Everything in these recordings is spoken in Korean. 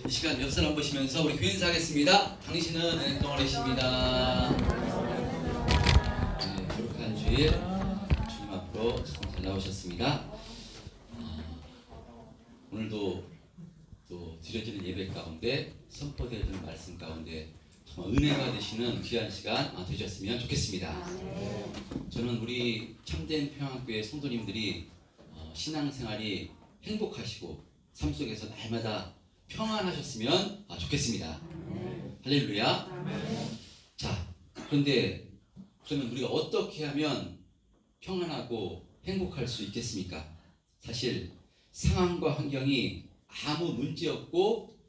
이 시간 옆 사람 보시면서 우리 교회 인사하겠습니다. 당신은 동아리십니다. 네, 거룩한 주일 주님 앞으로 참 잘 나오셨습니다. 오늘도 또 드려지는 예배 가운데 선포되어지는 말씀 가운데 정말 은혜가 되시는 귀한 시간 되셨으면 좋겠습니다. 저는 우리 참된 평안교회 성도님들이 신앙생활이 행복하시고 삶 속에서 날마다 평안하셨으면 좋겠습니다. 할렐루야. 자, 그러면 우리가 어떻게 하면 평안하고 행복할 수 있겠습니까? 사실 상황과 환경이 아무 문제 없고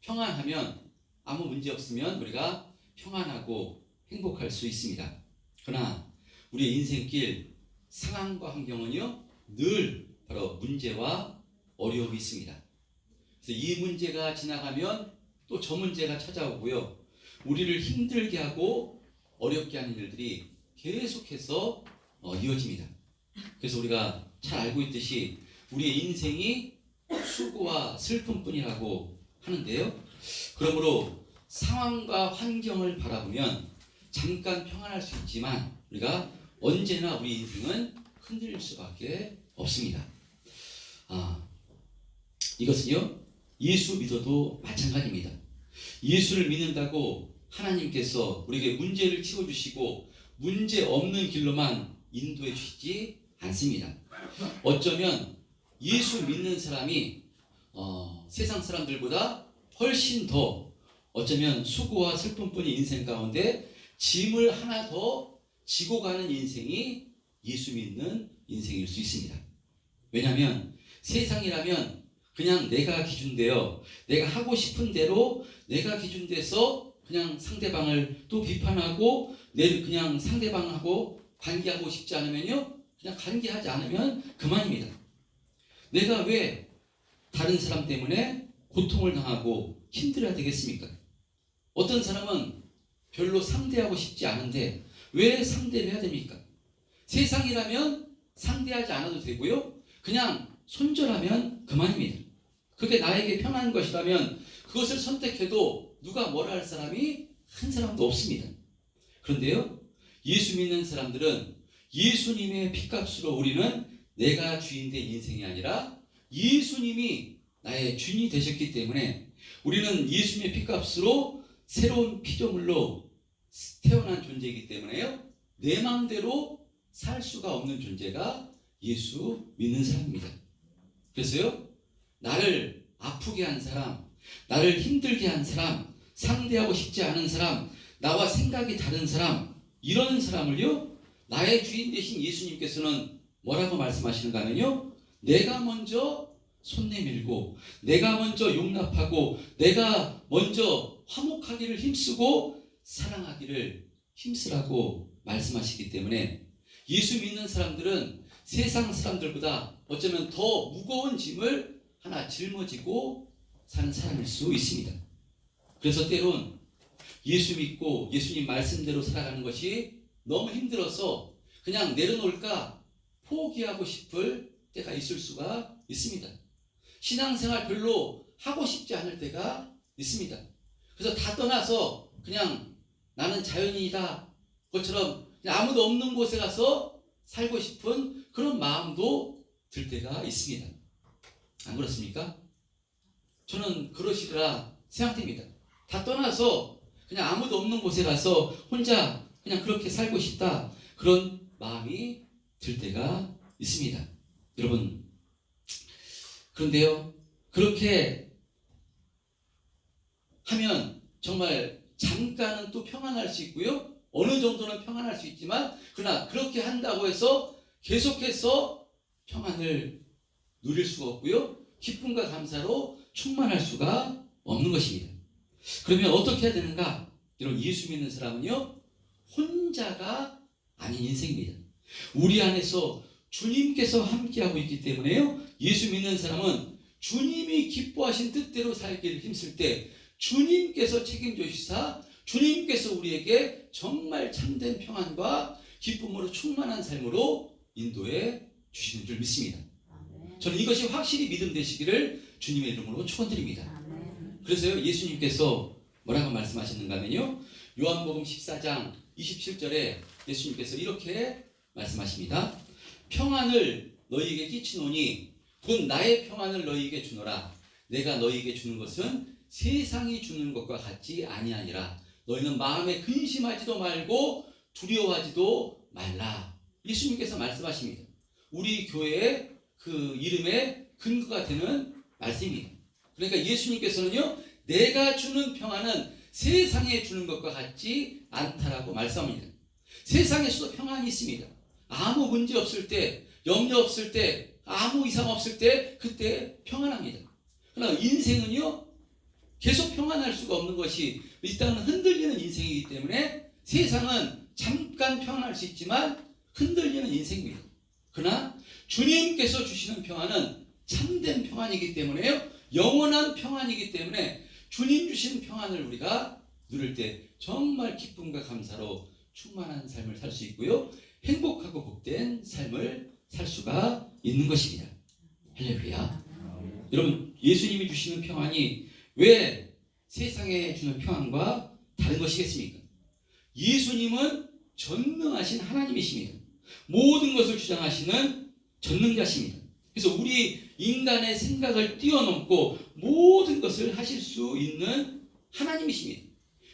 평안하면, 아무 문제 없으면 우리가 평안하고 행복할 수 있습니다. 그러나 우리의 인생길 상황과 환경은요 늘 바로 문제와 어려움이 있습니다. 그래서 이 문제가 지나가면 또 저 문제가 찾아오고요, 우리를 힘들게 하고 어렵게 하는 일들이 계속해서 이어집니다. 그래서 우리가 잘 알고 있듯이 우리의 인생이 수고와 슬픔뿐이라고 하는데요, 그러므로 상황과 환경을 바라보면 잠깐 평안할 수 있지만 우리가 언제나 우리 인생은 흔들릴 수밖에 없습니다. 이것은요 예수 믿어도 마찬가지입니다. 예수를 믿는다고 하나님께서 우리에게 문제를 치워주시고 문제 없는 길로만 인도해 주시지 않습니다. 어쩌면 예수 믿는 사람이 세상 사람들보다 훨씬 더 어쩌면 수고와 슬픔뿐인 인생 가운데 짐을 하나 더 지고 가는 인생이 예수 믿는 인생일 수 있습니다. 왜냐하면 세상이라면 그냥 내가 기준되어 내가 하고 싶은 대로 내가 기준돼서 그냥 상대방을 또 비판하고 그냥 상대방하고 관계하고 싶지 않으면요 그냥 관계하지 않으면 그만입니다. 내가 왜 다른 사람 때문에 고통을 당하고 힘들어야 되겠습니까? 어떤 사람은 별로 상대하고 싶지 않은데 왜 상대를 해야 됩니까? 세상이라면 상대하지 않아도 되고요, 그냥 손절하면 그만입니다. 그게 나에게 편한 것이라면 그것을 선택해도 누가 뭐라 할 사람이 한 사람도 없습니다. 그런데요, 예수 믿는 사람들은 예수님의 피값으로 우리는 내가 주인된 인생이 아니라 예수님이 나의 주인이 되셨기 때문에 우리는 예수님의 피값으로 새로운 피조물로 태어난 존재이기 때문에요, 내 마음대로 살 수가 없는 존재가 예수 믿는 사람입니다. 그래서요, 나를 아프게 한 사람, 나를 힘들게 한 사람, 상대하고 싶지 않은 사람, 나와 생각이 다른 사람, 이런 사람을요 나의 주인 되신 예수님께서는 뭐라고 말씀하시는가 하면요, 내가 먼저 손 내밀고 내가 먼저 용납하고 내가 먼저 화목하기를 힘쓰고 사랑하기를 힘쓰라고 말씀하시기 때문에 예수 믿는 사람들은 세상 사람들보다 어쩌면 더 무거운 짐을 하나 짊어지고 사는 사람일 수 있습니다. 그래서 때론 예수 믿고 예수님 말씀대로 살아가는 것이 너무 힘들어서 그냥 내려놓을까 포기하고 싶을 때가 있을 수가 있습니다. 신앙생활 별로 하고 싶지 않을 때가 있습니다. 그래서 다 떠나서 그냥 나는 자연인이다 것처럼 그냥 아무도 없는 곳에 가서 살고 싶은 그런 마음도 들 때가 있습니다. 안 그렇습니까? 저는 그러시더라 생각됩니다. 다 떠나서 그냥 아무도 없는 곳에 가서 혼자 그냥 그렇게 살고 싶다, 그런 마음이 들 때가 있습니다. 여러분, 그런데요 그렇게 하면 정말 잠깐은 또 평안할 수 있고요, 어느 정도는 평안할 수 있지만 그러나 그렇게 한다고 해서 계속해서 평안을 누릴 수가 없고요, 기쁨과 감사로 충만할 수가 없는 것입니다. 그러면 어떻게 해야 되는가? 이런 예수 믿는 사람은요 혼자가 아닌 인생입니다. 우리 안에서 주님께서 함께하고 있기 때문에요, 예수 믿는 사람은 주님이 기뻐하신 뜻대로 살기를 힘쓸 때 주님께서 책임져 주시사 주님께서 우리에게 정말 참된 평안과 기쁨으로 충만한 삶으로 인도해 주시는 줄 믿습니다. 저는 이것이 확실히 믿음 되시기를 주님의 이름으로 축원드립니다. 그래서요 예수님께서 뭐라고 말씀하셨는가 하면요 요한복음 14장 27절에 예수님께서 이렇게 말씀하십니다. 평안을 너희에게 끼치노니 곧 나의 평안을 너희에게 주노라. 내가 너희에게 주는 것은 세상이 주는 것과 같지 아니하니라. 너희는 마음에 근심하지도 말고 두려워하지도 말라. 예수님께서 말씀하십니다. 우리 교회의 그 이름의 근거가 되는 말씀입니다. 그러니까 예수님께서는요 내가 주는 평안은 세상에 주는 것과 같지 않다라고 말씀합니다. 세상에서도 평안이 있습니다. 아무 문제 없을 때, 염려 없을 때, 아무 이상 없을 때 그때 평안합니다. 그러나 인생은요 계속 평안할 수가 없는 것이 이 땅은 흔들리는 인생이기 때문에 세상은 잠깐 평안할 수 있지만 흔들리는 인생입니다. 그러나 주님께서 주시는 평안은 참된 평안이기 때문에요 영원한 평안이기 때문에 주님 주신 평안을 우리가 누릴 때 정말 기쁨과 감사로 충만한 삶을 살 수 있고요 행복하고 복된 삶을 살 수가 있는 것입니다. 할렐루야. 여러분 예수님이 주시는 평안이 왜 세상에 주는 평안과 다른 것이겠습니까? 예수님은 전능하신 하나님이십니다. 모든 것을 주장하시는 전능자십니다. 그래서 우리 인간의 생각을 뛰어넘고 모든 것을 하실 수 있는 하나님이십니다.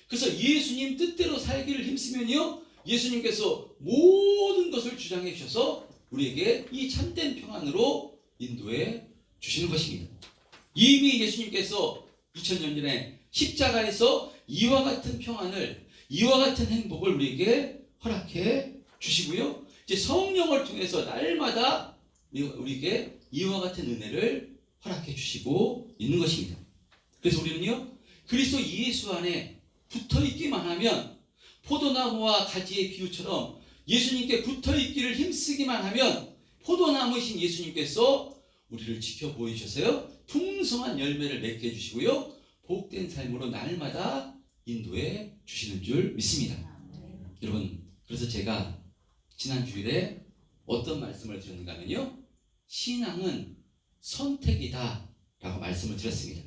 그래서 예수님 뜻대로 살기를 힘쓰면요 예수님께서 모든 것을 주장해 주셔서 우리에게 이 참된 평안으로 인도해 주시는 것입니다. 이미 예수님께서 2000년 전에 십자가에서 이와 같은 평안을 이와 같은 행복을 우리에게 허락해 주시고요 이제 성령을 통해서 날마다 우리에게 이와 같은 은혜를 허락해 주시고 있는 것입니다. 그래서 우리는요 그리스도 예수 안에 붙어있기만 하면 포도나무와 가지의 비유처럼 예수님께 붙어있기를 힘쓰기만 하면 포도나무이신 예수님께서 우리를 지켜 보이셔서요 풍성한 열매를 맺게 해주시고요 복된 삶으로 날마다 인도해 주시는 줄 믿습니다. 여러분 그래서 제가 지난 주일에 어떤 말씀을 드렸는가 하면요 신앙은 선택이다 라고 말씀을 드렸습니다.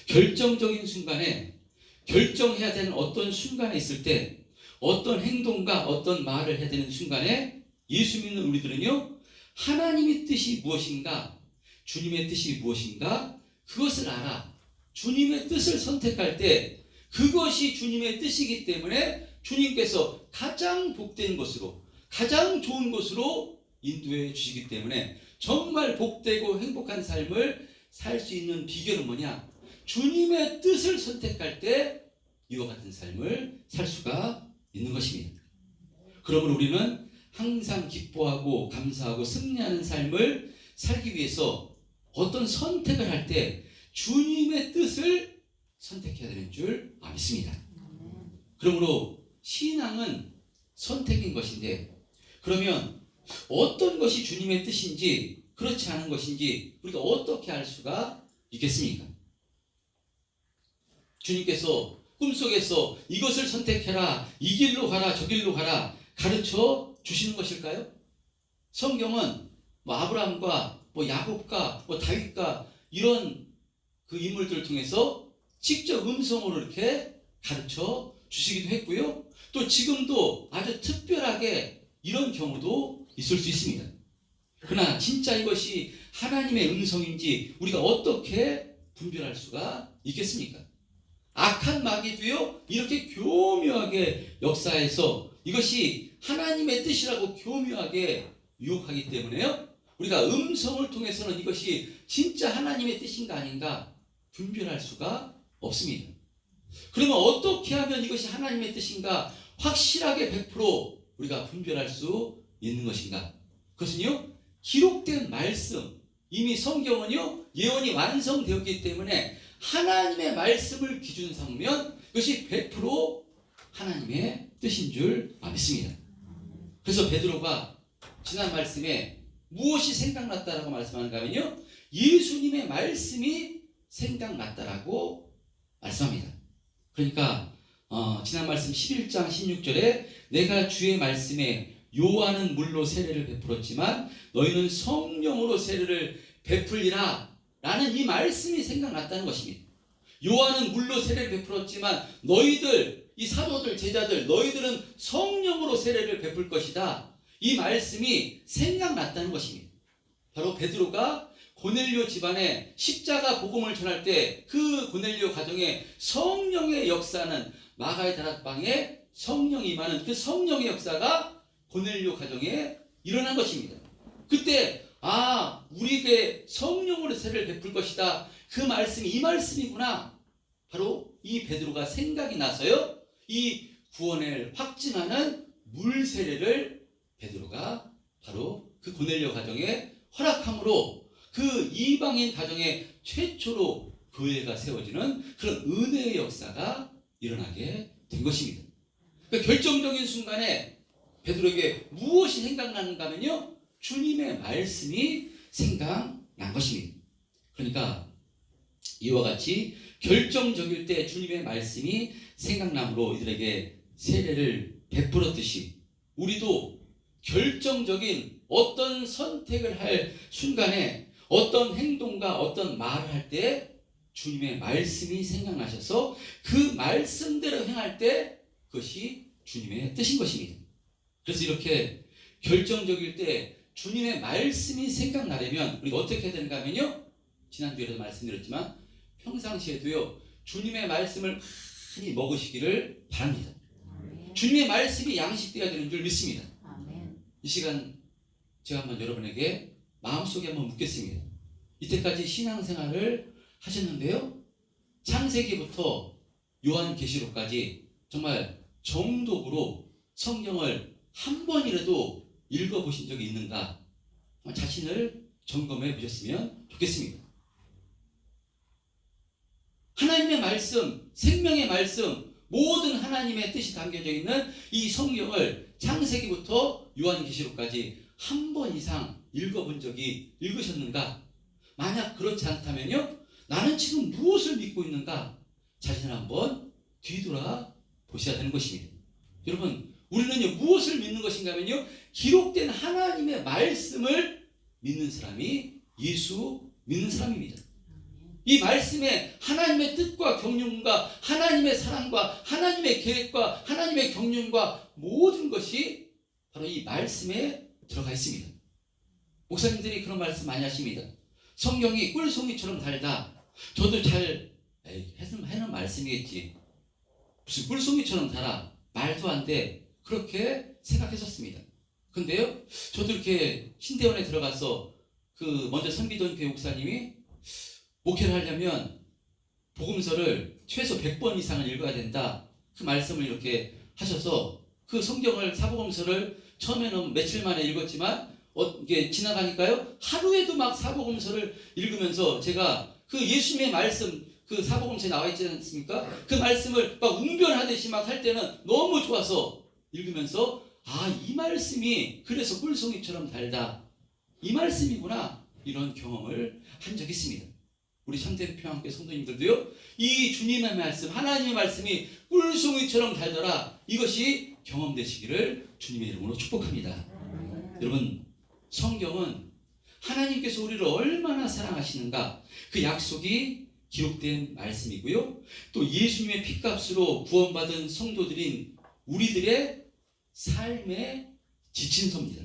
결정적인 순간에 결정해야 되는 어떤 순간에 있을 때 어떤 행동과 어떤 말을 해야 되는 순간에 예수 믿는 우리들은요 하나님의 뜻이 무엇인가 주님의 뜻이 무엇인가 그것을 알아 주님의 뜻을 선택할 때 그것이 주님의 뜻이기 때문에 주님께서 가장 복된 것으로 가장 좋은 것으로 인도해 주시기 때문에 정말 복되고 행복한 삶을 살 수 있는 비결은 뭐냐 주님의 뜻을 선택할 때 이와 같은 삶을 살 수가 있는 것입니다. 그러므로 우리는 항상 기뻐하고 감사하고 승리하는 삶을 살기 위해서 어떤 선택을 할 때 주님의 뜻을 선택해야 되는 줄 믿습니다. 그러므로 신앙은 선택인 것인데 그러면 어떤 것이 주님의 뜻인지 그렇지 않은 것인지 우리가 어떻게 알 수가 있겠습니까? 주님께서 꿈속에서 이것을 선택해라 이 길로 가라 저 길로 가라 가르쳐 주시는 것일까요? 성경은 아브라함과 야곱과 다윗과 이런 그 인물들을 통해서 직접 음성으로 이렇게 가르쳐 주시기도 했고요 또 지금도 아주 특별하게 이런 경우도 있을 수 있습니다. 그러나 진짜 이것이 하나님의 음성인지 우리가 어떻게 분별할 수가 있겠습니까? 악한 마귀도요 이렇게 교묘하게 역사해서 이것이 하나님의 뜻이라고 교묘하게 유혹하기 때문에요 우리가 음성을 통해서는 이것이 진짜 하나님의 뜻인가 아닌가 분별할 수가 없습니다. 그러면 어떻게 하면 이것이 하나님의 뜻인가 확실하게 100% 우리가 분별할 수 있는 것인가? 그것은요 기록된 말씀 이미 성경은요 예언이 완성되었기 때문에 하나님의 말씀을 기준 삼으면 이것이 100% 하나님의 뜻인 줄 믿습니다. 그래서 베드로가 지난 말씀에 무엇이 생각났다라고 말씀하는가 하면요 예수님의 말씀이 생각났다라고 말씀합니다. 그러니까 지난 말씀 11장 16절에 내가 주의 말씀에 요한은 물로 세례를 베풀었지만 너희는 성령으로 세례를 베풀리라 라는 이 말씀이 생각났다는 것입니다. 요한은 물로 세례를 베풀었지만 너희들, 이 사도들, 제자들, 너희들은 성령으로 세례를 베풀 것이다. 이 말씀이 생각났다는 것입니다. 바로 베드로가 고넬료 집안에 십자가 복음을 전할 때 그 고넬료 가정에 성령의 역사는 마가의 다락방에 성령이 임하는 그 성령의 역사가 고넬료 가정에 일어난 것입니다. 그때 우리에게 성령으로 세례를 베풀 것이다. 그 말씀이 이 말씀이구나. 바로 이 베드로가 생각이 나서요. 이 구원을 확증하는 물 세례를 베드로가 바로 그 고넬료 가정에 허락함으로 그 이방인 가정에 최초로 교회가 세워지는 그런 은혜의 역사가 일어나게 된 것입니다. 그러니까 결정적인 순간에 베드로에게 무엇이 생각나는가 하면요, 주님의 말씀이 생각난 것입니다. 그러니까 이와 같이 결정적일 때 주님의 말씀이 생각남으로 이들에게 세례를 베풀었듯이 우리도 결정적인 어떤 선택을 할 순간에 어떤 행동과 어떤 말을 할 때 주님의 말씀이 생각나셔서 그 말씀대로 행할 때 그것이 주님의 뜻인 것입니다. 그래서 이렇게 결정적일 때 주님의 말씀이 생각나려면 우리가 어떻게 해야 되는가 하면요, 지난주에도 말씀드렸지만 평상시에도요 주님의 말씀을 많이 먹으시기를 바랍니다. 주님의 말씀이 양식되어야 되는 줄 믿습니다. 이 시간 제가 한번 여러분에게 마음속에 한번 묻겠습니다. 이때까지 신앙생활을 하셨는데요, 창세기부터 요한계시록까지 정말 정독으로 성경을 한 번이라도 읽어보신 적이 있는가 자신을 점검해 보셨으면 좋겠습니다. 하나님의 말씀, 생명의 말씀, 모든 하나님의 뜻이 담겨져 있는 이 성경을 창세기부터 요한계시록까지 한 번 이상 읽으셨는가? 만약 그렇지 않다면요, 나는 지금 무엇을 믿고 있는가? 자신을 한번 뒤돌아 보셔야 되는 것입니다. 여러분, 우리는요 무엇을 믿는 것인가 하면요, 기록된 하나님의 말씀을 믿는 사람이 예수 믿는 사람입니다. 이 말씀에 하나님의 뜻과 경륜과 하나님의 사랑과 하나님의 계획과 하나님의 경륜과 모든 것이 바로 이 말씀에 들어가 있습니다. 목사님들이 그런 말씀 많이 하십니다. 성경이 꿀송이처럼 달다. 저도 잘 해는 말씀이겠지. 무슨 꿀송이처럼 달아. 말도 안 돼. 그렇게 생각했었습니다. 근데요, 저도 이렇게 신대원에 들어가서 먼저 섬기던 교회 목사님이 목회를 하려면 복음서를 최소 100번 이상을 읽어야 된다. 그 말씀을 이렇게 하셔서 그 성경을 사복음서를 처음에는 며칠 만에 읽었지만 이게 지나가니까요 하루에도 막 사복음서를 읽으면서 제가 그 예수님의 말씀 그 사복음서에 나와 있지 않습니까? 그 말씀을 막 웅변하듯이 막 할 때는 너무 좋아서 읽으면서 이 말씀이 그래서 꿀송이처럼 달다. 이 말씀이구나. 이런 경험을 한 적이 있습니다. 우리 참된 평안교회 성도님들도요, 이 주님의 말씀, 하나님의 말씀이 꿀송이처럼 달더라. 이것이 경험되시기를 주님의 이름으로 축복합니다. 여러분, 성경은 하나님께서 우리를 얼마나 사랑하시는가 그 약속이 기록된 말씀이고요, 또 예수님의 피값으로 구원받은 성도들인 우리들의 삶의 지침서입니다.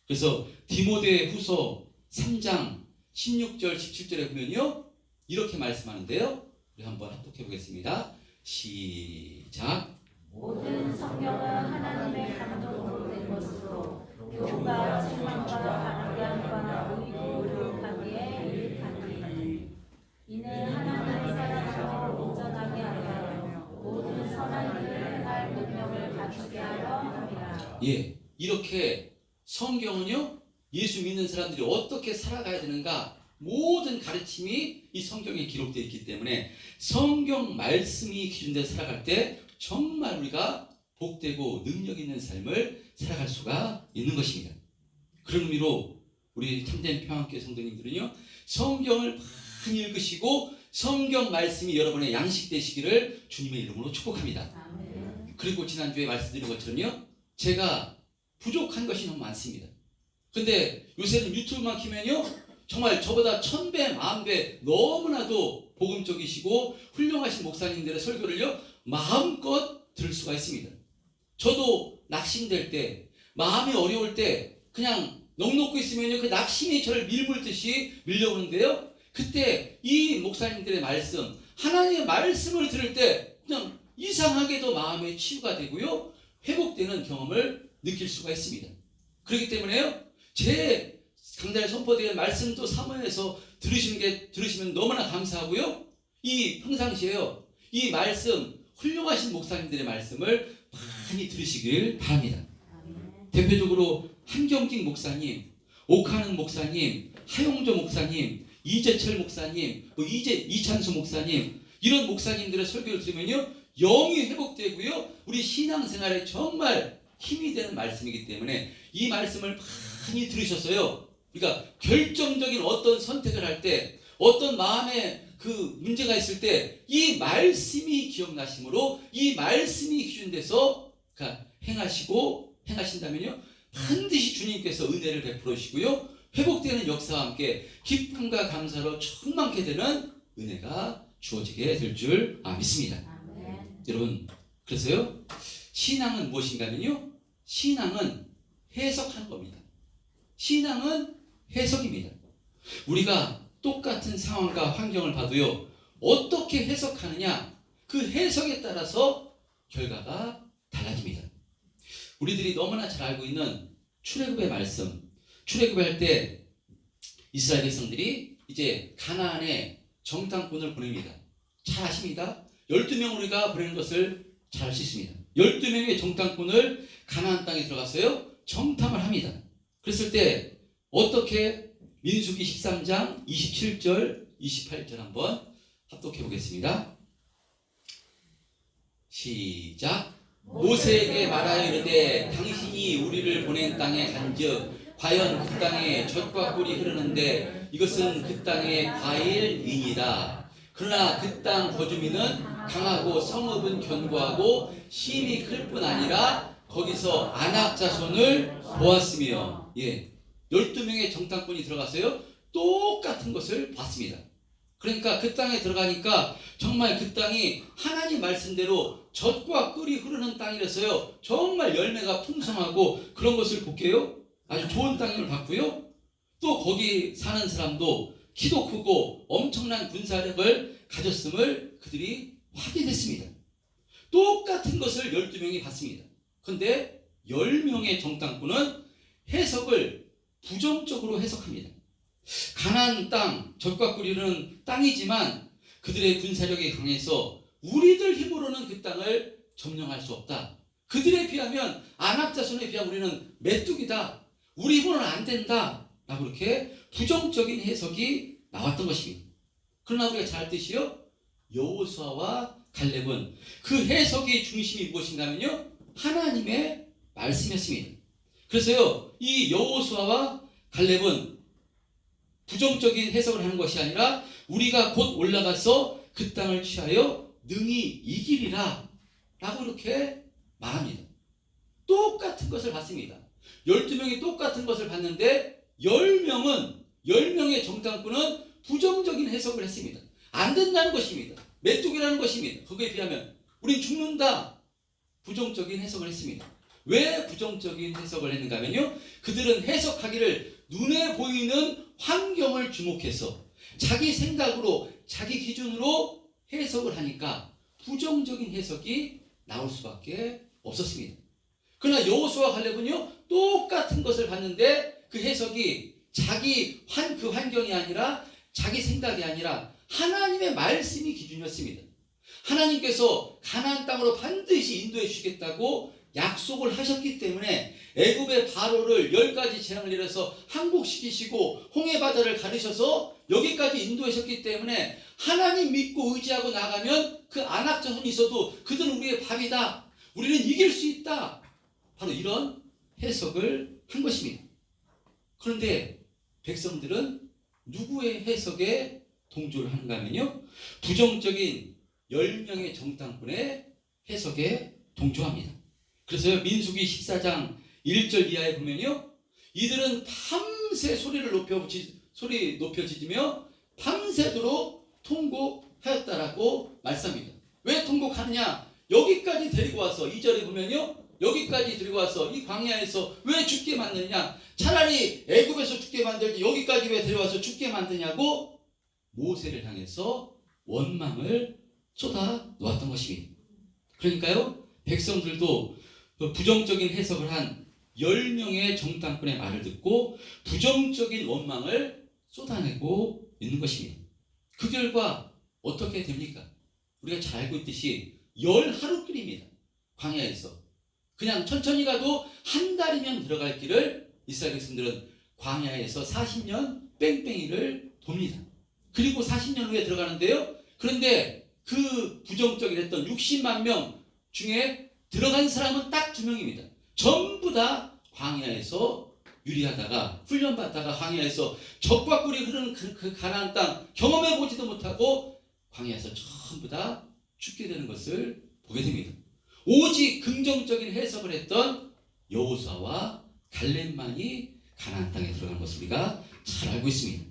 그래서 디모데 후서 3장 16절 17절에 보면요 이렇게 말씀하는데요, 우리 한번 합독해 보겠습니다. 시작. 모든 성경은 하나님의 감동으로 된 것으로 교훈과 책망과 반응과 의로 하기에 유익하니 이는 하나님의 사랑으로 온전하게 하여 모든 선한 일을 행할 능력을 갖추게 하려 함이라. 이렇게 성경은요 예수 믿는 사람들이 어떻게 살아가야 되는가 모든 가르침이 이 성경에 기록되어 있기 때문에 성경 말씀이 기준대로 살아갈 때 정말 우리가 복되고 능력 있는 삶을 살아갈 수가 있는 것입니다. 그런 의미로 우리 참된 평안교회 성도님들은요 성경을 많이 읽으시고 성경 말씀이 여러분의 양식 되시기를 주님의 이름으로 축복합니다. 아멘. 그리고 지난주에 말씀드린 것처럼요 제가 부족한 것이 너무 많습니다. 근데 요새는 유튜브만 키면요 정말 저보다 1000배, 10,000배 너무나도 복음적이시고 훌륭하신 목사님들의 설교를요, 마음껏 들을 수가 있습니다. 저도 낙심될 때, 마음이 어려울 때 그냥 넋놓고 있으면요, 그 낙심이 저를 밀물듯이 밀려오는데요. 그때 이 목사님들의 말씀, 하나님의 말씀을 들을 때 그냥 이상하게도 마음의 치유가 되고요, 회복되는 경험을 느낄 수가 있습니다. 그렇기 때문에요, 제 강단에 선포되는 말씀도 사모해서 들으시면 너무나 감사하고요, 이 평상시에요, 이 말씀, 훌륭하신 목사님들의 말씀을 많이 들으시길 바랍니다. 대표적으로 한경직 목사님, 옥하는 목사님, 하용조 목사님, 이재철 목사님, 이찬수 목사님, 이런 목사님들의 설교를 들으면요, 영이 회복되고요, 우리 신앙생활에 정말 힘이 되는 말씀이기 때문에 이 말씀을 많이 들으셨어요. 그러니까 결정적인 어떤 선택을 할 때, 어떤 마음에 그 문제가 있을 때 이 말씀이 기억나심으로 이 말씀이 기준돼서 행하신다면요, 반드시 주님께서 은혜를 베풀으시고요, 회복되는 역사와 함께 기쁨과 감사로 충만케 되는 은혜가 주어지게 될 줄 믿습니다. 아멘. 여러분, 그래서요, 신앙은 무엇인가면요, 신앙은 해석하는 겁니다. 신앙은 해석입니다. 우리가 똑같은 상황과 환경을 봐도요, 어떻게 해석하느냐, 그 해석에 따라서 결과가 달라집니다. 우리들이 너무나 잘 알고 있는 출애굽의 말씀, 출애굽할 때 이스라엘 백성들이 이제 가나안에 정탐꾼을 보냅니다. 잘 아십니다. 12명 우리가 보내는 것을 잘 알 수 있습니다. 12명의 정탐꾼을 가나안 땅에 들어갔어요. 정탐을 합니다. 그랬을 때 어떻게, 민수기 13장 27절 28절 한번 합독해 보겠습니다. 시작. 모세에게 말하여 이르되 당신이 우리를 보낸 땅에 간즉 과연 그 땅에 젖과 꿀이 흐르는데 이것은 그 땅의 과일이니이다. 그러나 그 땅 거주민은 강하고 성읍은 견고하고 힘이 클 뿐 아니라 거기서 아낙 자손을 보았으며, 12명의 정탐꾼이 들어갔어요. 똑같은 것을 봤습니다. 그러니까 그 땅에 들어가니까 정말 그 땅이 하나님 말씀대로 젖과 꿀이 흐르는 땅이라서요, 정말 열매가 풍성하고 그런 것을 볼게요. 아주 좋은 땅임을 봤고요. 또 거기 사는 사람도 키도 크고 엄청난 군사력을 가졌음을 그들이 확인했습니다. 똑같은 것을 12명이 봤습니다. 그런데 10명의 정탐꾼은 해석을 부정적으로 해석합니다. 가나안 땅, 젖과 꿀이 흐르는 땅이지만 그들의 군사력이 강해서 우리들 힘으로는 그 땅을 점령할 수 없다. 그들에 비하면, 아낙 자손에 비하면 우리는 메뚜기다. 우리 힘으로는 안 된다. 라고 이렇게 부정적인 해석이 나왔던 것입니다. 그러나 우리가 잘 알듯이요, 여호수아와 갈렙은 그 해석의 중심이 무엇인가 하면요, 하나님의 말씀이었습니다. 그래서요, 이 여호수아와 갈렙은 부정적인 해석을 하는 것이 아니라 우리가 곧 올라가서 그 땅을 취하여 능히 이기리라 라고 이렇게 말합니다. 똑같은 것을 봤습니다. 12명이 똑같은 것을 봤는데 10명의 정탐꾼은 부정적인 해석을 했습니다. 안 된다는 것입니다. 메뚜기라는 것입니다. 거기에 비하면 우린 죽는다. 부정적인 해석을 했습니다. 왜 부정적인 해석을 했는가 하면요, 그들은 해석하기를 눈에 보이는 환경을 주목해서 자기 생각으로, 자기 기준으로 해석을 하니까 부정적인 해석이 나올 수밖에 없었습니다. 그러나 여호수아와 갈렙은요, 똑같은 것을 봤는데 그 해석이 자기 그 환경이 아니라, 자기 생각이 아니라 하나님의 말씀이 기준이었습니다. 하나님께서 가나안 땅으로 반드시 인도해 주시겠다고 약속을 하셨기 때문에 애굽의 바로를 10가지 재앙을 내려서 항복시키시고 홍해바다를 가르셔서 여기까지 인도하셨기 때문에 하나님 믿고 의지하고 나가면 그 아낙 자손이 있어도 그들은 우리의 밥이다. 우리는 이길 수 있다. 바로 이런 해석을 한 것입니다. 그런데 백성들은 누구의 해석에 동조를 하는가 하면요, 부정적인 10명의 정탐꾼의 해석에 동조합니다. 그래서 민수기 14장 1절 이하에 보면요, 이들은 밤새 소리를 높여 소리 높여 지르며 밤새도록 통곡하였다라고 말씀합니다. 왜 통곡하느냐? 여기까지 데리고 와서 2절에 보면요, 여기까지 데리고 와서 이 광야에서 왜 죽게 만드냐? 차라리 애굽에서 죽게 만들지 여기까지 왜 데려와서 죽게 만드냐고 모세를 향해서 원망을 쏟아 놓았던 것입니다. 그러니까요, 백성들도 부정적인 해석을 한 10명의 정탐꾼의 말을 듣고 부정적인 원망을 쏟아내고 있는 것입니다. 그 결과 어떻게 됩니까? 우리가 잘 알고 있듯이 10하루길입니다. 광야에서 그냥 천천히 가도 한 달이면 들어갈 길을 이스라엘 백성들은 광야에서 40년 뺑뺑이를 돕니다. 그리고 40년 후에 들어가는데요, 그런데 그 부정적이랬던 60만 명 중에 들어간 사람은 딱 2명입니다. 전부 다 광야에서 유리하다가 훈련받다가 광야에서 적과 꿀이 흐르는 그 가나안 땅 경험해 보지도 못하고 광야에서 전부 다 죽게 되는 것을 보게 됩니다. 오직 긍정적인 해석을 했던 여호수아와 갈렙만이 가나안 땅에 들어간 것을 우리가 잘 알고 있습니다.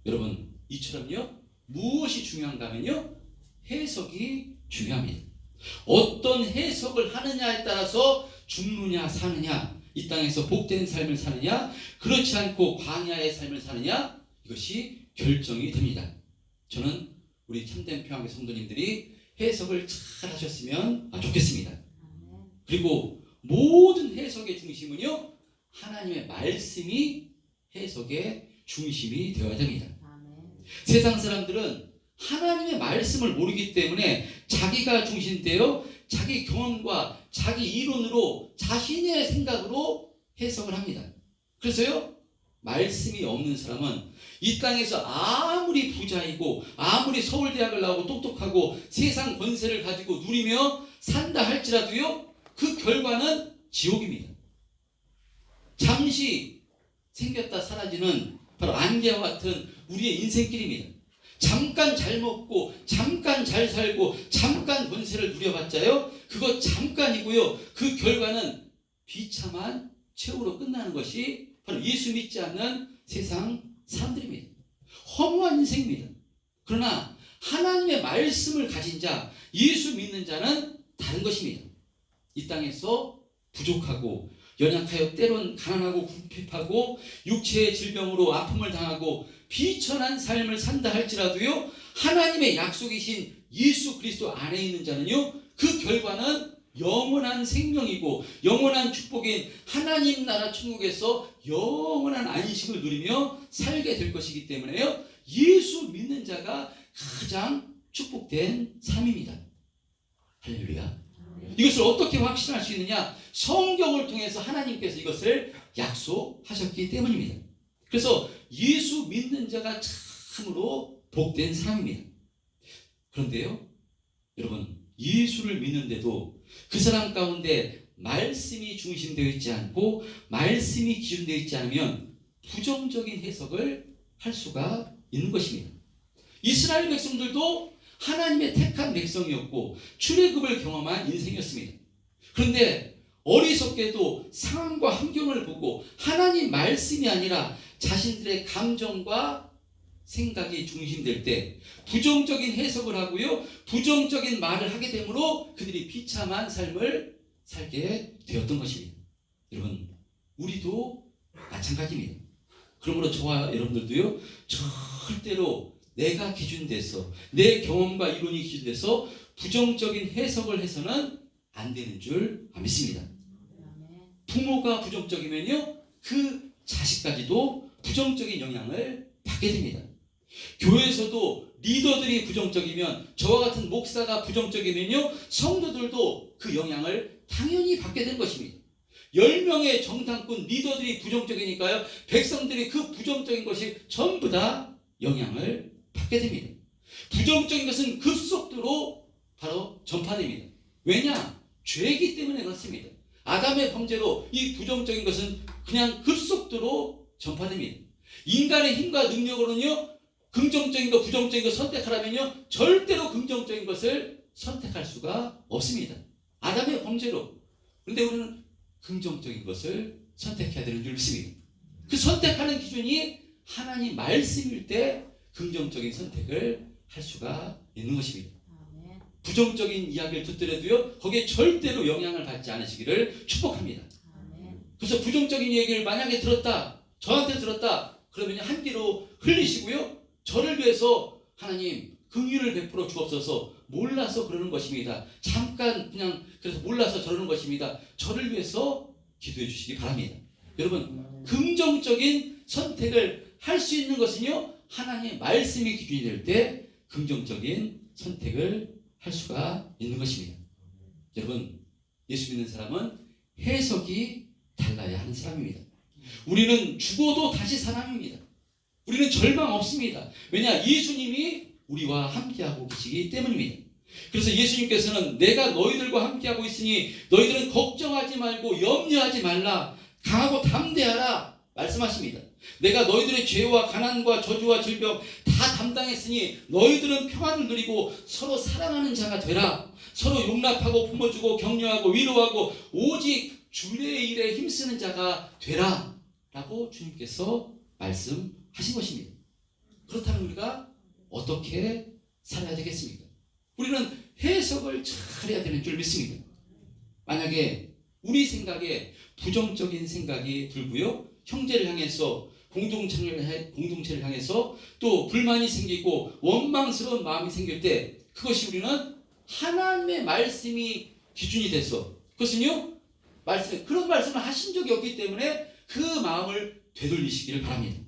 여러분, 이처럼요, 무엇이 중요한가 하면요, 해석이 중요합니다. 어떤 해석을 하느냐에 따라서 죽느냐 사느냐, 이 땅에서 복된 삶을 사느냐, 그렇지 않고 광야의 삶을 사느냐, 이것이 결정이 됩니다. 저는 우리 참된 평화의 성도님들이 해석을 잘 하셨으면 좋겠습니다. 그리고 모든 해석의 중심은요, 하나님의 말씀이 해석의 중심이 되어야 됩니다. 세상 사람들은 하나님의 말씀을 모르기 때문에 자기가 중심되어 자기 경험과 자기 이론으로 자신의 생각으로 해석을 합니다. 그래서요, 말씀이 없는 사람은 이 땅에서 아무리 부자이고 아무리 서울대학을 나오고 똑똑하고 세상 권세를 가지고 누리며 산다 할지라도요, 그 결과는 지옥입니다. 잠시 생겼다 사라지는 바로 안개와 같은 우리의 인생길입니다. 잠깐 잘 먹고 잠깐 잘 살고 잠깐 권세를 누려봤자요, 그거 잠깐이고요, 그 결과는 비참한 최후로 끝나는 것이 바로 예수 믿지 않는 세상 사람들입니다. 허무한 인생입니다. 그러나 하나님의 말씀을 가진 자, 예수 믿는 자는 다른 것입니다. 이 땅에서 부족하고 연약하여 때론 가난하고 궁핍하고 육체의 질병으로 아픔을 당하고 비천한 삶을 산다 할지라도요, 하나님의 약속이신 예수 그리스도 안에 있는 자는요, 그 결과는 영원한 생명이고 영원한 축복인 하나님 나라 천국에서 영원한 안식을 누리며 살게 될 것이기 때문에요, 예수 믿는 자가 가장 축복된 삶입니다. 할렐루야. 이것을 어떻게 확신할 수 있느냐? 성경을 통해서 하나님께서 이것을 약속하셨기 때문입니다. 그래서 예수 믿는 자가 참으로 복된 사람입니다. 그런데요, 여러분, 예수를 믿는데도 그 사람 가운데 말씀이 중심되어 있지 않고 말씀이 기준되어 있지 않으면 부정적인 해석을 할 수가 있는 것입니다. 이스라엘 백성들도 하나님의 택한 백성이었고 출애굽을 경험한 인생이었습니다. 그런데 어리석게도 상황과 환경을 보고 하나님 말씀이 아니라 자신들의 감정과 생각이 중심될 때 부정적인 해석을 하고요, 부정적인 말을 하게 되므로 그들이 비참한 삶을 살게 되었던 것입니다. 여러분, 우리도 마찬가지입니다. 그러므로 저와 여러분들도요, 절대로 내가 기준돼서 내 경험과 이론이 기준돼서 부정적인 해석을 해서는 안 되는 줄 믿습니다. 부모가 부정적이면요, 그 자식까지도 부정적인 영향을 받게 됩니다. 교회에서도 리더들이 부정적이면, 저와 같은 목사가 부정적이면요, 성도들도 그 영향을 당연히 받게 된 것입니다. 10명의 정탐꾼 리더들이 부정적이니까요, 백성들이 그 부정적인 것이 전부 다 영향을 받게 됩니다. 부정적인 것은 급속도로 바로 전파됩니다. 왜냐? 죄이기 때문에 그렇습니다. 아담의 범죄로 이 부정적인 것은 그냥 급속도로 전파됩니다. 인간의 힘과 능력으로는요, 긍정적인 것, 부정적인 것 선택하라면요, 절대로 긍정적인 것을 선택할 수가 없습니다. 아담의 범죄로. 그런데 우리는 긍정적인 것을 선택해야 되는 줄 믿습니다. 그 선택하는 기준이 하나님 말씀일 때 긍정적인 선택을 할 수가 있는 것입니다. 아멘. 부정적인 이야기를 듣더라도요, 거기에 절대로 영향을 받지 않으시기를 축복합니다. 아멘. 그래서 부정적인 얘기를 만약에 들었다, 저한테 들었다, 그러면 한 귀로 흘리시고요, 저를 위해서 하나님 긍휼을 베풀어 주옵소서. 몰라서 그러는 것입니다. 잠깐 그냥 그래서 몰라서 저러는 것입니다. 저를 위해서 기도해 주시기 바랍니다. 여러분, 긍정적인 선택을 할 수 있는 것은요, 하나님의 말씀이 기준이 될 때 긍정적인 선택을 할 수가 있는 것입니다. 여러분, 예수 믿는 사람은 해석이 달라야 하는 사람입니다. 우리는 죽어도 다시 사람입니다. 우리는 절망 없습니다. 왜냐? 예수님이 우리와 함께하고 계시기 때문입니다. 그래서 예수님께서는 내가 너희들과 함께하고 있으니 너희들은 걱정하지 말고 염려하지 말라, 강하고 담대하라 말씀하십니다. 내가 너희들의 죄와 가난과 저주와 질병 다 담당했으니 너희들은 평안을 누리고 서로 사랑하는 자가 되라. 서로 용납하고 품어주고 격려하고 위로하고 오직 주의 일에 힘쓰는 자가 되라 라고 주님께서 말씀하신 것입니다. 그렇다면 우리가 어떻게 살아야 되겠습니까? 우리는 해석을 잘 해야 되는 줄 믿습니다. 만약에 우리 생각에 부정적인 생각이 들고요, 형제를 향해서 공동체를 향해서 또 불만이 생기고 원망스러운 마음이 생길 때, 그것이 우리는 하나님의 말씀이 기준이 돼서, 그것은요, 그런 말씀을 하신 적이 없기 때문에 그 마음을 되돌리시기를 바랍니다.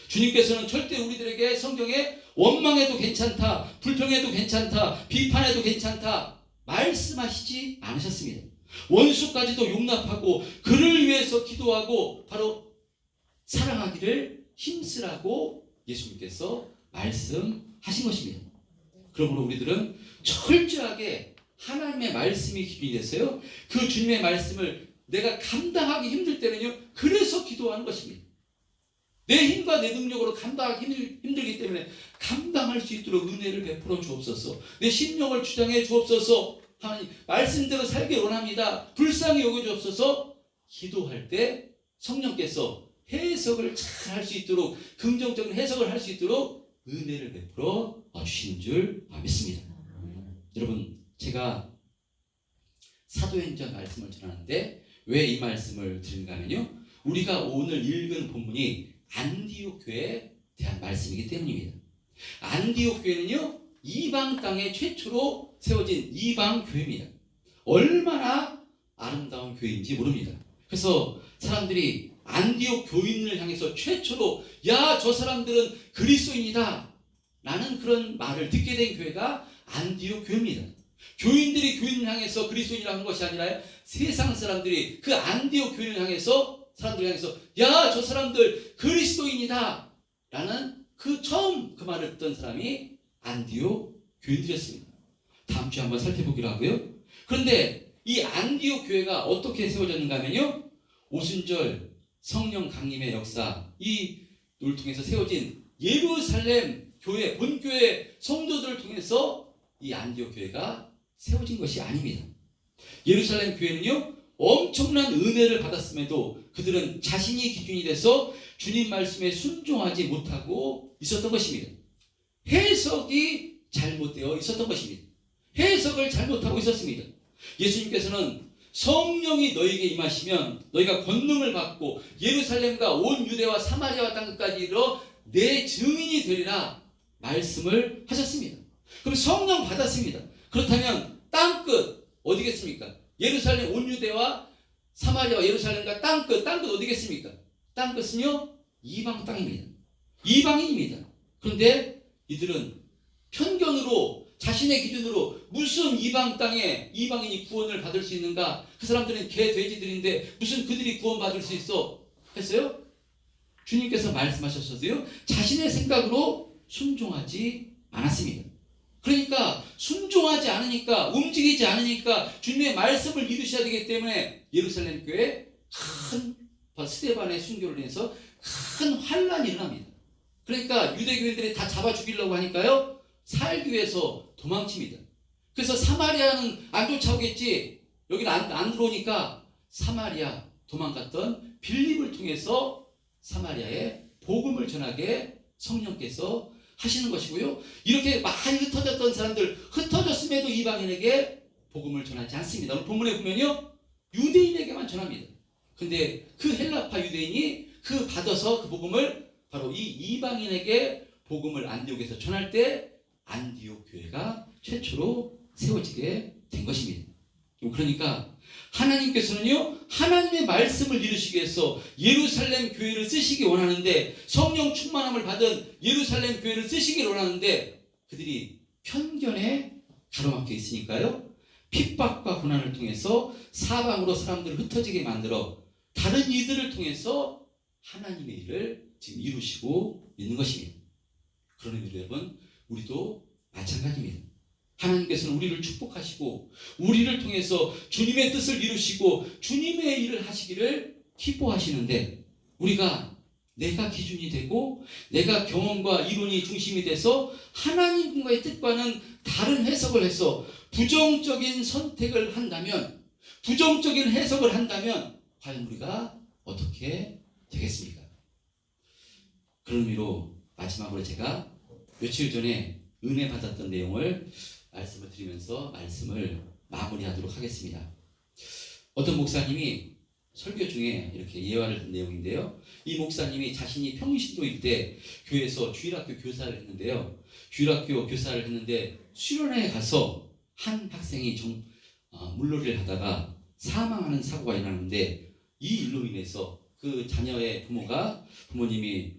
주님께서는 절대 우리들에게 성경에 원망해도 괜찮다, 불평해도 괜찮다, 비판해도 괜찮다 말씀하시지 않으셨습니다. 원수까지도 용납하고 그를 위해서 기도하고 바로 사랑하기를 힘쓰라고 예수님께서 말씀하신 것입니다. 그러므로 우리들은 철저하게 하나님의 말씀이 기준이 됐어요. 그 주님의 말씀을 내가 감당하기 힘들 때는요, 그래서 기도하는 것입니다. 내 힘과 내 능력으로 감당하기 힘들기 때문에 감당할 수 있도록 은혜를 베풀어 주옵소서. 내 심령을 주장해 주옵소서. 하나님 말씀대로 살길 원합니다. 불쌍히 여겨 주옵소서. 기도할 때 성령께서 해석을 잘 할 수 있도록, 긍정적인 해석을 할 수 있도록 은혜를 베풀어 주시는 줄 믿습니다. 여러분, 제가 사도행전 말씀을 전하는데 왜 이 말씀을 드리는가 하면요, 우리가 오늘 읽은 본문이 안디옥 교회에 대한 말씀이기 때문입니다. 안디옥 교회는요, 이방 땅에 최초로 세워진 이방 교회입니다. 얼마나 아름다운 교회인지 모릅니다. 그래서 사람들이 안디옥 교인을 향해서 최초로 야, 저 사람들은 그리스도인이다 라는 그런 말을 듣게 된 교회가 안디옥 교회입니다. 교인들이 교인을 향해서 그리스도인이라고 한 것이 아니라 세상 사람들이 그 안디옥 교인을 향해서, 사람들을 향해서 야, 저 사람들 그리스도인이다 라는 그 처음 그 말을 듣던 사람이 안디옥 교인들이었습니다. 다음 주에 한번 살펴보기로 하고요. 그런데 이 안디옥 교회가 어떻게 세워졌는가 하면요, 오순절 성령 강림의 역사, 이를 통해서 세워진 예루살렘 교회, 본교회 성도들을 통해서 이 안디옥 교회가 세워진 것이 아닙니다. 예루살렘 교회는요, 엄청난 은혜를 받았음에도 그들은 자신이 기준이 돼서 주님 말씀에 순종하지 못하고 있었던 것입니다. 해석이 잘못되어 있었던 것입니다. 해석을 잘못하고 있었습니다. 예수님께서는 성령이 너희에게 임하시면 너희가 권능을 받고 예루살렘과 온 유대와 사마리아와 땅끝까지 이르러 내 증인이 되리라 말씀을 하셨습니다. 그럼 성령 받았습니다. 그렇다면 땅끝 어디겠습니까? 예루살렘, 온 유대와 사마리아와 예루살렘과 땅끝 어디겠습니까? 땅끝은요, 이방 땅입니다. 이방인입니다. 그런데 이들은 편견으로, 자신의 기준으로 무슨 이방 땅에 이방인이 구원을 받을 수 있는가? 그 사람들은 개, 돼지들인데 무슨 그들이 구원받을 수 있어? 했어요? 주님께서 말씀하셨어도요, 자신의 생각으로 순종하지 않았습니다. 그러니까 순종하지 않으니까, 움직이지 않으니까 주님의 말씀을 믿으셔야 되기 때문에 예루살렘 교회에 큰 스데반의 순교를 인해서 큰 환란이 일어납니다. 그러니까 유대교인들이 다 잡아 죽이려고 하니까요, 살기 위해서 도망칩니다. 그래서 사마리아는 안 쫓아오겠지, 여기는 안 들어오니까 사마리아 도망갔던 빌립을 통해서 사마리아에 복음을 전하게 성령께서 하시는 것이고요. 이렇게 많이 흩어졌던 사람들, 흩어졌음에도 이방인에게 복음을 전하지 않습니다. 오늘 본문에 보면요, 유대인에게만 전합니다. 근데 그 헬라파 유대인이 그 받아서 그 복음을 바로 이 이방인에게 복음을 안디옥에서 전할 때 안디옥 교회가 최초로 세워지게 된 것입니다. 그러니까 하나님께서는요, 하나님의 말씀을 이루시기 위해서 예루살렘 교회를 쓰시기 원하는데, 성령 충만함을 받은 예루살렘 교회를 쓰시기 원하는데, 그들이 편견에 가로막혀 있으니까요, 핍박과 고난을 통해서 사방으로 사람들을 흩어지게 만들어 다른 이들을 통해서 하나님의 일을 지금 이루시고 있는 것입니다. 그러니 여러분, 우리도 마찬가지입니다. 하나님께서는 우리를 축복하시고 우리를 통해서 주님의 뜻을 이루시고 주님의 일을 하시기를 기뻐하시는데, 우리가 내가 기준이 되고 내가 경험과 이론이 중심이 돼서 하나님과의 뜻과는 다른 해석을 해서 부정적인 선택을 한다면, 부정적인 해석을 한다면 과연 우리가 어떻게 되겠습니까? 그런 의미로 마지막으로 제가 며칠 전에 은혜 받았던 내용을 말씀을 드리면서 말씀을 마무리하도록 하겠습니다. 어떤 목사님이 설교 중에 이렇게 예화를 든 내용인데요, 이 목사님이 자신이 평신도일 때 교회에서 주일학교 교사를 했는데요, 주일학교 교사를 했는데 수련회에 가서 한 학생이 물놀이를 하다가 사망하는 사고가 일어나는데, 이 일로 인해서 그 자녀의 부모님이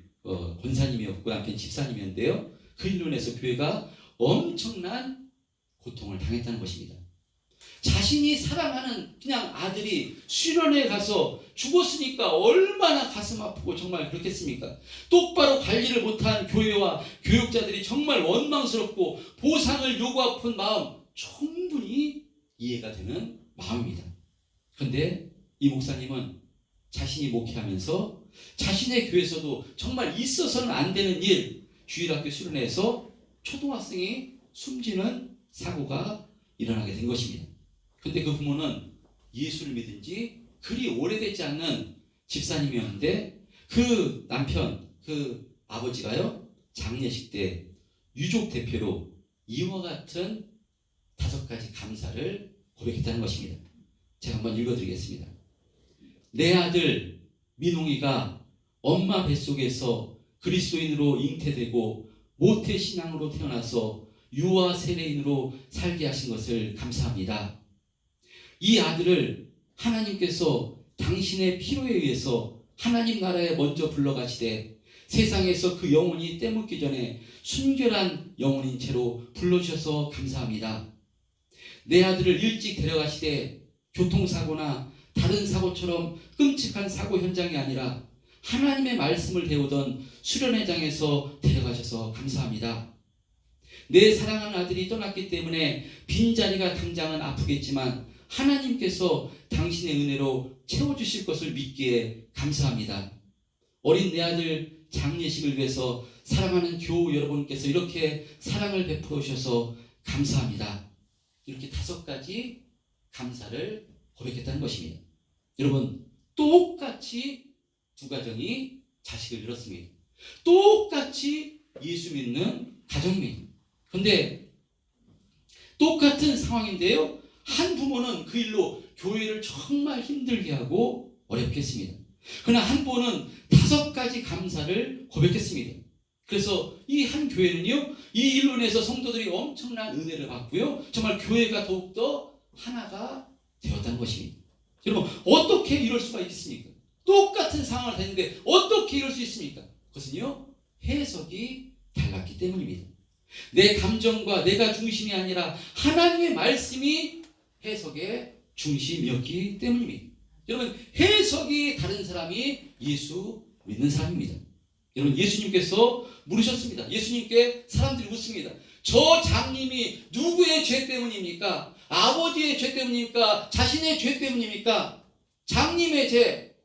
권사님이었고 남편 집사님이었는데요, 그 일로 인해서 교회가 엄청난 고통을 당했다는 것입니다. 자신이 사랑하는 그냥 아들이 수련회에 가서 죽었으니까 얼마나 가슴 아프고 정말 그렇겠습니까? 똑바로 관리를 못한 교회와 교육자들이 정말 원망스럽고 보상을 요구하는 마음 충분히 이해가 되는 마음입니다. 그런데 이 목사님은 자신이 목회하면서 자신의 교회에서도 정말 있어서는 안 되는 일, 주일학교 수련회에서 초등학생이 숨지는 사고가 일어나게 된 것입니다. 근데 그 부모는 예수를 믿은 지 그리 오래되지 않는 집사님이었는데, 그 남편, 그 아버지가요, 장례식 때 유족 대표로 이와 같은 5가지 감사를 고백했다는 것입니다. 제가 한번 읽어드리겠습니다. 내 아들 민홍이가 엄마 뱃속에서 그리스도인으로 잉태되고 모태신앙으로 태어나서 유아 세례인으로 살게 하신 것을 감사합니다. 이 아들을 하나님께서 당신의 필요에 의해서 하나님 나라에 먼저 불러가시되 세상에서 그 영혼이 때묻기 전에 순결한 영혼인 채로 불러주셔서 감사합니다. 내 아들을 일찍 데려가시되 교통사고나 다른 사고처럼 끔찍한 사고 현장이 아니라 하나님의 말씀을 배우던 수련회장에서 데려가셔서 감사합니다. 내 사랑하는 아들이 떠났기 때문에 빈자리가 당장은 아프겠지만 하나님께서 당신의 은혜로 채워주실 것을 믿기에 감사합니다. 어린 내 아들 장례식을 위해서 사랑하는 교우 여러분께서 이렇게 사랑을 베풀어 주셔서 감사합니다. 이렇게 5가지 감사를 고백했다는 것입니다. 여러분, 똑같이 두 가정이 자식을 잃었습니다. 똑같이 예수 믿는 가정입니다. 그런데 똑같은 상황인데요, 한 부모는 그 일로 교회를 정말 힘들게 하고 어렵게 했습니다. 그러나 한 부모는 5가지 감사를 고백했습니다. 그래서 이 한 교회는요, 이 일로 인해서 성도들이 엄청난 은혜를 받고요, 정말 교회가 더욱더 하나가 되었다는 것입니다. 여러분, 어떻게 이럴 수가 있겠습니까? 똑같은 상황을 했는데 어떻게 이럴 수 있습니까? 그것은요, 해석이 달랐기 때문입니다. 내 감정과 내가 중심이 아니라 하나님의 말씀이 해석의 중심이었기 때문입니다. 여러분, 해석이 다른 사람이 예수 믿는 사람입니다. 여러분, 예수님께서 물으셨습니다. 예수님께 사람들이 묻습니다. 저 장님이 누구의 죄 때문입니까? 아버지의 죄 때문입니까? 자신의 죄 때문입니까? 장님의 죄.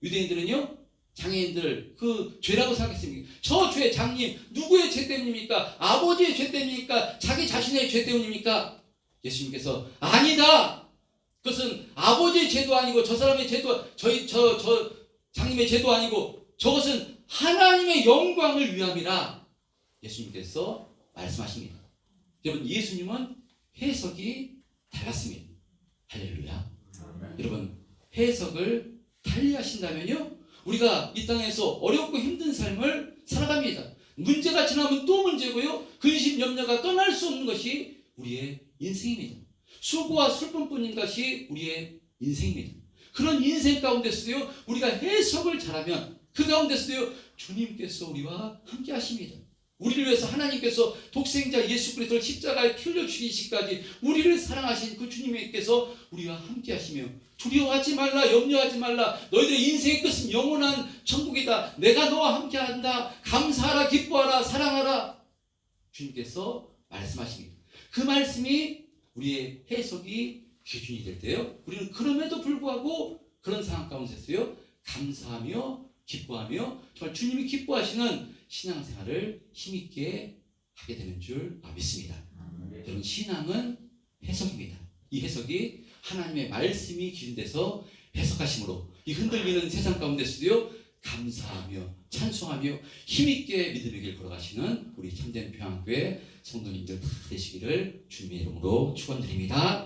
유대인들은요, 장애인들 그 죄라고 생각했습니다. 저 죄, 장님 누구의 죄 때문입니까? 아버지의 죄 때문입니까? 자기 자신의 죄 때문입니까? 예수님께서 아니다. 그것은 아버지의 죄도 아니고 저 사람의 죄도, 저 장님의 죄도 아니고 저것은 하나님의 영광을 위함이라 예수님께서 말씀하십니다. 여러분, 예수님은 해석이 달랐습니다. 할렐루야. 여러분, 해석을 달리 하신다면요, 우리가 이 땅에서 어렵고 힘든 삶을 살아갑니다. 문제가 지나면 또 문제고요, 근심 염려가 떠날 수 없는 것이 우리의 인생입니다. 수고와 슬픔뿐인 것이 우리의 인생입니다. 그런 인생 가운데서도요, 우리가 해석을 잘하면 그 가운데서도요, 주님께서 우리와 함께 하십니다. 우리를 위해서 하나님께서 독생자 예수 그리스도를 십자가에 피 흘려 죽이시기까지 우리를 사랑하신 그 주님께서 우리와 함께 하시며, 두려워하지 말라, 염려하지 말라, 너희들의 인생의 끝은 영원한 천국이다, 내가 너와 함께 한다, 감사하라, 기뻐하라, 사랑하라, 주님께서 말씀하십니다. 그 말씀이 우리의 해석이 기준이 될 때요, 우리는 그럼에도 불구하고 그런 상황 가운데서요, 감사하며 기뻐하며 정말 주님이 기뻐하시는 신앙생활을 힘있게 하게 되는 줄 믿습니다. 여러분, 신앙은 해석입니다. 이 해석이 하나님의 말씀이 기준돼서 해석하심으로 이 흔들리는 세상 가운데서도요, 감사하며 찬송하며 힘있게 믿음의 길 걸어가시는 우리 참된 평안교회 성도님들 다 되시기를 주님의 이름으로 축원드립니다.